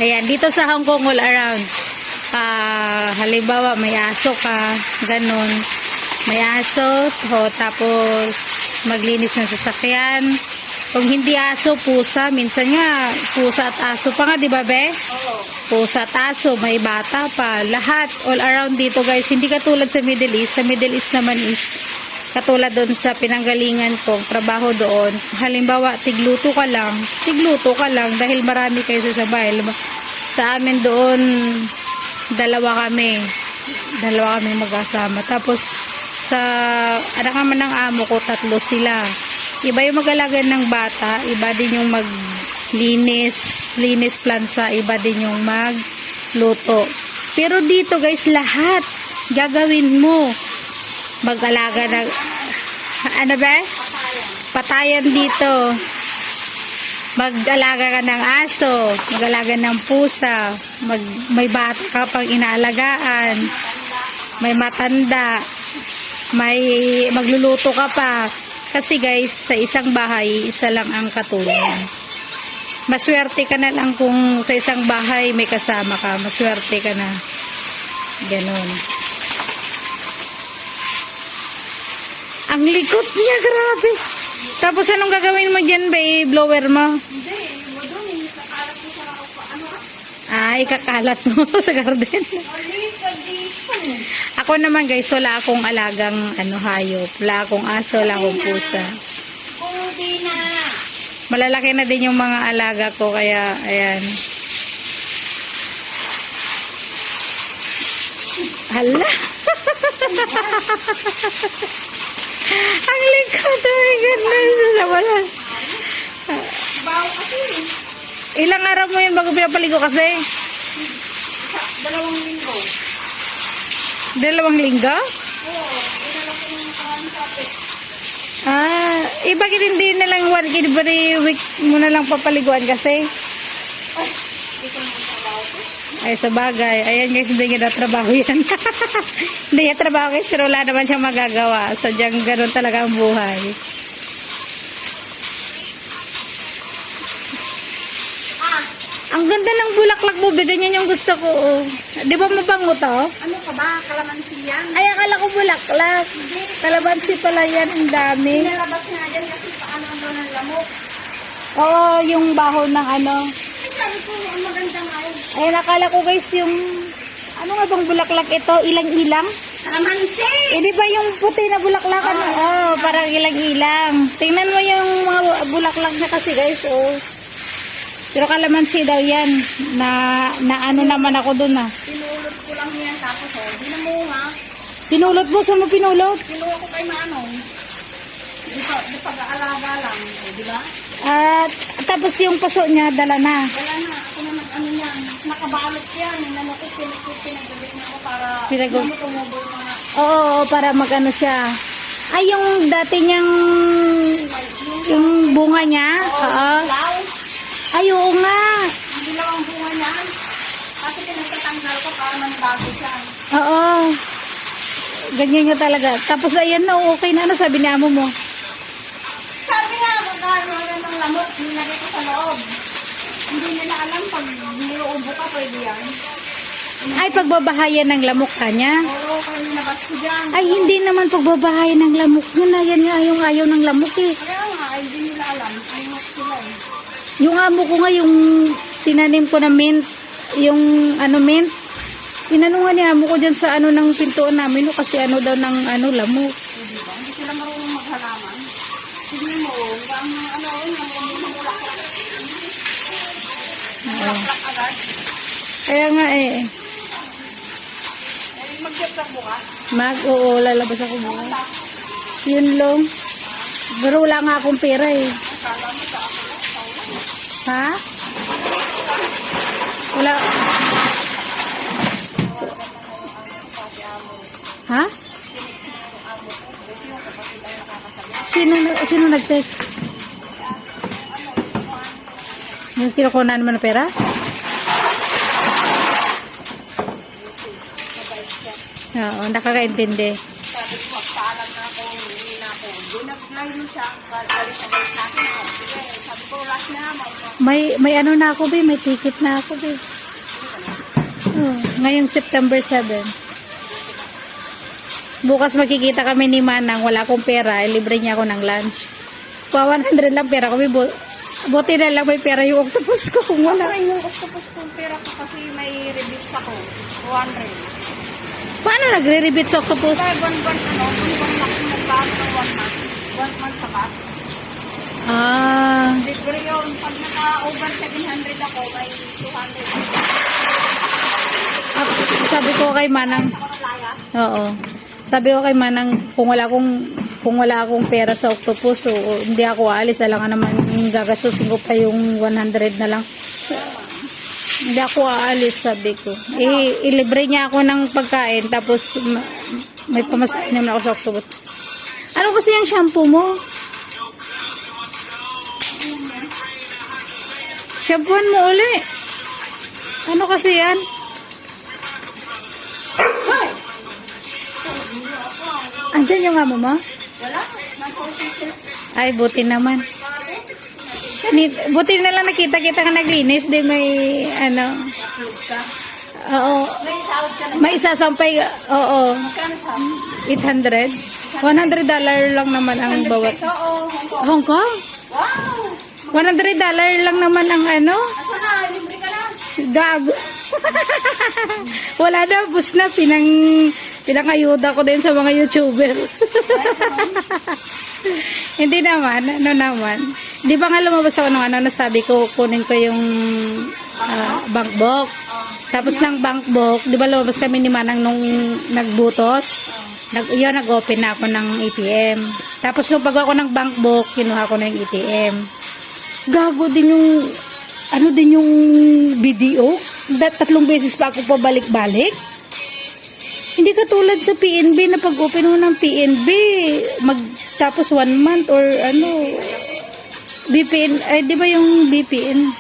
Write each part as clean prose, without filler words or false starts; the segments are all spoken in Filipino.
Ayan, dito sa Hong Kong all around. Halimbawa, may aso ka, ganun. May aso, tapos maglinis ng sasakyan. Kung hindi aso, pusa. Minsan nga, pusa at aso pa nga, di ba, be? Oo. Pusa at aso, may bata pa. Lahat, all around dito, guys. Hindi katulad sa Middle East. Sa Middle East naman is, katulad doon sa pinanggalingan ko, trabaho doon. Halimbawa, tigluto ka lang dahil marami kayo sa bahay. Sa amin doon, dalawa kami magkasama. Tapos, sa anak naman ng amo ko, 3 sila. Iba yung mag-alaga ng bata, iba din yung linis plansa, iba din yung magluto. Pero dito guys, lahat gagawin mo. Mag-alaga ng ano ba? Patayan dito. Mag-alaga ka ng aso, mag-alaga ng pusa, may bata ka pang inaalagaan, may matanda, may magluluto ka pa. Kasi guys, sa isang bahay, isa lang ang katulong. Maswerte ka na lang kung sa isang bahay may kasama ka. Maswerte ka na. Ganon. Ang likot niya, grabe. Tapos anong gagawin mo dyan ba? I-blower mo? Hindi, doon eh. Kakalat mo sa ano? Ikakalat mo sa garden. Ako naman guys, wala akong alagang hayop. Wala akong aso, wala akong pusa. Hindi na. Malalaki na din yung mga alaga ko, kaya ayan. Hala! Ang likod, oh my goodness. Wala. Bawo kasi. Ilang araw mo yun bago pinapaligo kasi? 2 linggo. 2 linggo? Oo, inalak ko yung karaming kapit. Bakit hindi na lang every week mo na lang papaliguan kasi? Ay, ito yung trabaho ko. Ay, sa bagay. Ayan guys, hindi niya trabaho yan. Hindi niya trabaho guys, pero wala naman siyang magagawa. Sadyang ganun talaga ang buhay. Ang ganda ng bulaklak mo, ganyan yung gusto ko. Oh. Di ba mabango to? Ano ka ba? Kalamansi yan? Ay, akala ko bulaklak. Kalamansi pala yan, ang dami. Pinalabas nga dyan kasi paano ang doon ng lamok. Oo, yung baho ng ano. Ay, sabi ko, ang maganda nga yun. Ay, nakala ko guys yung, ano nga bang bulaklak ito? Ilang-ilang? Kalamansi! Di ba yung puti na bulaklak? Parang ilang-ilang. Tingnan mo yung mga bulaklak niya kasi guys, oh. Pero kalamansi daw yan. Na ano naman ako dun ah. Pinulot ko lang yan tapos di na munga. Pinulot mo? Saan mo pinulot? Kinuha ko kay Manong. Di pag-aalaga lang. Di ba? At tapos yung paso niya, dala na. Wala na. Ako na nag-ano yan. Nakabalot yan. Inano ko, pinagabit na ako para tumubo yung mga... Oo, para mag-ano siya. Ay, yung dati niyang yung bunga niya? Oo. Law. Ay, oo nga. Hindi lang ang bunga niyan. Kasi pinagtatanggal ko para manibago siya. Oo. Ganyan niya talaga. Tapos ayan na, okay na. Ano sabi ni amo mo? Sabi nga, magkano ng lamok, nilagay ko sa loob. Hindi nila alam pag niloobo ka, pwede yan. Ay, pagbabahayan ng lamok ka niya? Oo, kaya nilabas ko dyan. Ay, hindi naman pagbabahayan ng lamok niya na. Yan nga yung ayaw ng lamok eh. Kaya nga, hindi nila alam. Ayun sila eh. Yung amo ko nga, yung tinanim ko na mint, yung mint, tinanong nga ni amo ko dyan sa ng pintuan namin, no, kasi daw ng lamok. Diba? Hindi sila marunong maghalaman. Sige mo, ang namulaklak. Namulaklak agad. Kaya nga eh. Mag-get lang bukas. Oo, lalabas ako bukas. Yun lang. Pero wala nga akong pera eh. Ha? Wala. Ha? Sino nag-text? Yung kinukunan naman ng pera? Oo, nakakaintindi. Sabi ko, magpaalam na ako, hindi na ako. Hindi nag-fly mo siya. Galit na galit natin. Sabi ko, last na. May na ako, be. May ticket na ako, be. Oh, ngayong September 7. Bukas makikita kami ni Manang, wala akong pera, libre niya ako ng lunch. Pa 100 lang pera ko, buti na lang may pera yung octopus ko kung wala. Wala yung octopus kong pera ko kasi may rebate ako. 200. Paano nagre-rebate sa octopus? Kaya buwan-buwan na akong nagbago ng 1 month. 1 month sa bus. Ah, Libre yun. Pag naka-over 700 ako, may 200. sabi ko kay Manang, Ako na laya. oo. Sabi ko kay Manang, kung wala akong pera sa octopus, hindi ako aalis. Alam nga naman, gagastusin ko pa yung 100 na lang. Hindi ako aalis, sabi ko. Ilibre niya ako ng pagkain, tapos may pamasahin naman ako sa octopus. Ano kasi yung shampoo mo? Shampooan mo uli. Ano kasi yan? Andyan yung amo mo? Wala. Nasa officer. Ay, buti naman. Buti na lang nakita-kita ka naglinis. Di may, ano, Ka. oo. May sahod ka na. May isasampay, oo. Magkano sahod? 800. $100 lang naman ang 100 bawat. peso o Hong Kong? Hong Kong? Wow! $100 lang naman ang ano. Asa na? Libre ka na. Gago. Wala na, bus na. Pinangayuda ko din sa mga YouTuber. Hindi naman, ano naman. Di ba nga lumabas ako ng ano, nasabi ko, kunin ko yung bank book. Tapos ng bank book, di ba lumabas kami ni Manang nung nagbutos? Nag-open na ako ng ATM. Tapos nung pag ako ng bank book, kinuha ko na yung ATM. Gago din yung, ano din yung video. 3 beses pa ako pabalik-balik. Hindi katulad sa PNB na pag-open mo ng PNB, tapos 1 month or ano, BPN, ay di ba yung BPN?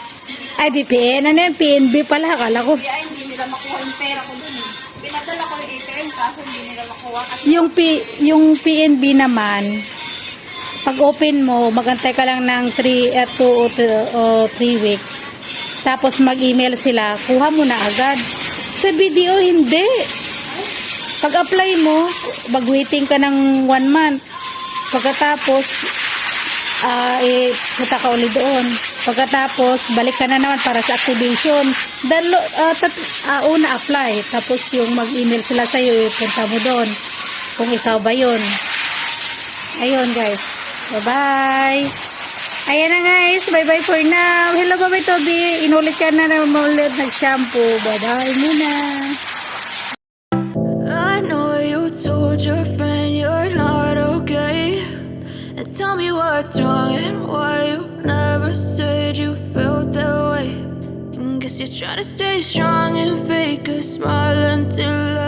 Ay, BPN, ano yan, PNB pala, akala ko. Kaya hindi nila makuha yung pera ko dun eh. Pinadala ko yung ATM kaso hindi nila makuha kasi Yung PNB naman, pag open mo, magantay ka lang ng 2 o 3 weeks. Tapos mag-email sila, kuha mo na agad. Sa video, hindi. Pag-apply mo, mag-waiting ka ng 1 month. Pagkatapos, punta ka ulit doon. Pagkatapos, balik ka na naman para sa activation. Una apply. Tapos yung mag-email sila sa'yo, punta mo doon. Kung ikaw ba yun. Ayun guys. Bye-bye. Ayan na guys. Bye-bye for now. Hello, bye-bye Toby. Inulit ka na naman ulit nag-shampoo. Bye-bye muna. I know you told your friend you're not okay. And tell me what's wrong and why you never said you felt that way. And guess you're trying to stay strong and fake a smile until